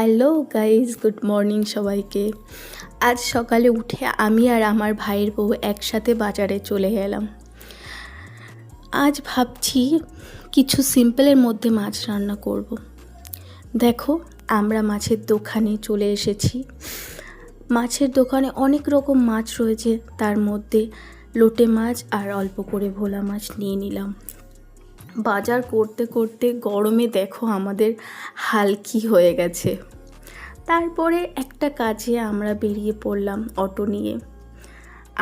Hello guys, good morning সবাইকে। আজ সকালে উঠে আমি আর আমার ভাইয়ের বউ একসাথে বাজারে চলে গেলাম। আজ ভাবছি কিছু সিম্পলের মধ্যে মাছ রান্না করব। দেখো, আমরা মাছের দোকানে চলে এসেছি। মাছের দোকানে অনেক রকম মাছ রয়েছে, তার মধ্যে লোটে মাছ আর অল্প করে ভোলা মাছ নিয়ে নিলাম। বাজার করতে করতে গরমে দেখো আমাদের হাল কী হয়ে গেছে। তারপরে একটা কাজে আমরা বেরিয়ে পড়লাম অটো নিয়ে,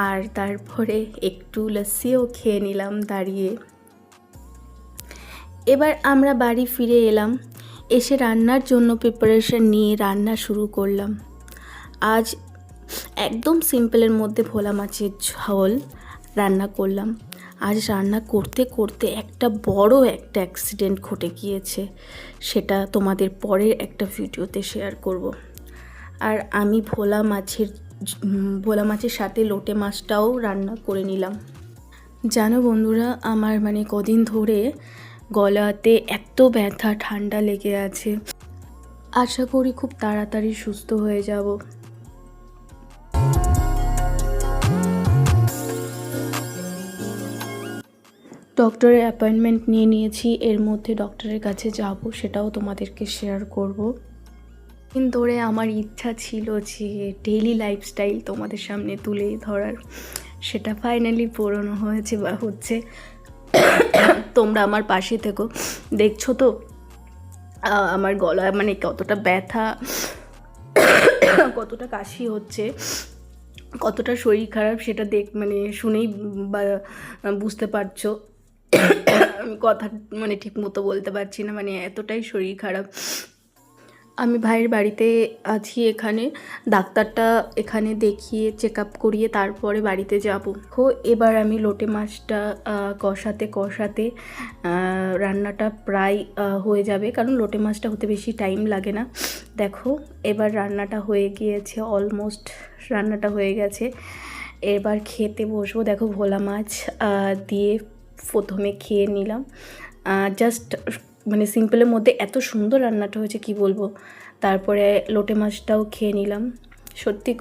আর তারপরে একটু লস্যিও খেয়ে নিলাম দাঁড়িয়ে। এবার আমরা বাড়ি ফিরে এলাম, এসে রান্নার জন্য প্রিপারেশন নিয়ে রান্না শুরু করলাম। আজ একদম সিম্পলের মধ্যে ভোলা মাছের ঝোল রান্না করলাম। আজ রান্না করতে করতে একটা বড় অ্যাক্সিডেন্ট ঘটে গিয়েছে, সেটা তোমাদের পরের একটা ভিডিওতে শেয়ার করব। আর আমি ভোলা মাছের সাথে লোটে মাছটাও রান্না করে নিলাম। জানো বন্ধুরা, আমার কদিন ধরে গলাতে এত ব্যথা, ঠান্ডা লেগে আছে। আশা করি খুব তাড়াতাড়ি সুস্থ হয়ে যাব। ডক্টরের অ্যাপয়েন্টমেন্ট নিয়ে নিয়েছি, এর মধ্যে ডক্টরের কাছে যাব, সেটাও তোমাদেরকে শেয়ার করব। দিন ধরে আমার ইচ্ছা ছিল যে ডেইলি লাইফস্টাইল তোমাদের সামনে তুলে ধরার, সেটা ফাইনালি পূরণ হয়েছে বা হচ্ছে। তোমরা আমার পাশে থেকো। দেখছো তো আমার গলা কতটা ব্যথা, কতটা কাশি হচ্ছে, কতটা শরীর খারাপ, সেটা শুনেই বা বুঝতে পারছো। আমি কথা ঠিক মতো বলতে পারছি না, এতটাই শরীর খারাপ। আমি ভাইয়ের বাড়িতে আছি, এখানে ডাক্তারটা এখানে দেখিয়ে চেক আপ করিয়ে তারপরে বাড়িতে যাব। এবার আমি লোটে মাছটা কষাতে রান্নাটা প্রায় হয়ে যাবে, কারণ লোটে মাছটা হতে বেশি টাইম লাগে না। দেখো, এবার রান্নাটা হয়ে গিয়েছে, অলমোস্ট রান্নাটা হয়ে গেছে। এবার খেতে বসবো। দেখো, ভোলা মাছ দিয়ে প্রথমে খেয়ে নিলাম। জাস্ট সিম্পলের মধ্যে এত সুন্দর রান্নাটা হয়েছে কি বলবো। তারপরে লোটে মাছটাও খেয়ে নিলাম। সত্যি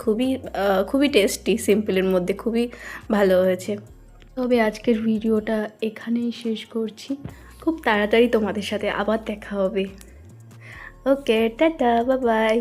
খুবই টেস্টি, সিম্পলের মধ্যে খুবই ভালো হয়েছে। তবে আজকের ভিডিওটা এখানেই শেষ করছি। খুব তাড়াতাড়ি তোমাদের সাথে আবার দেখা হবে। ওকে, টাটা, বাই বাই।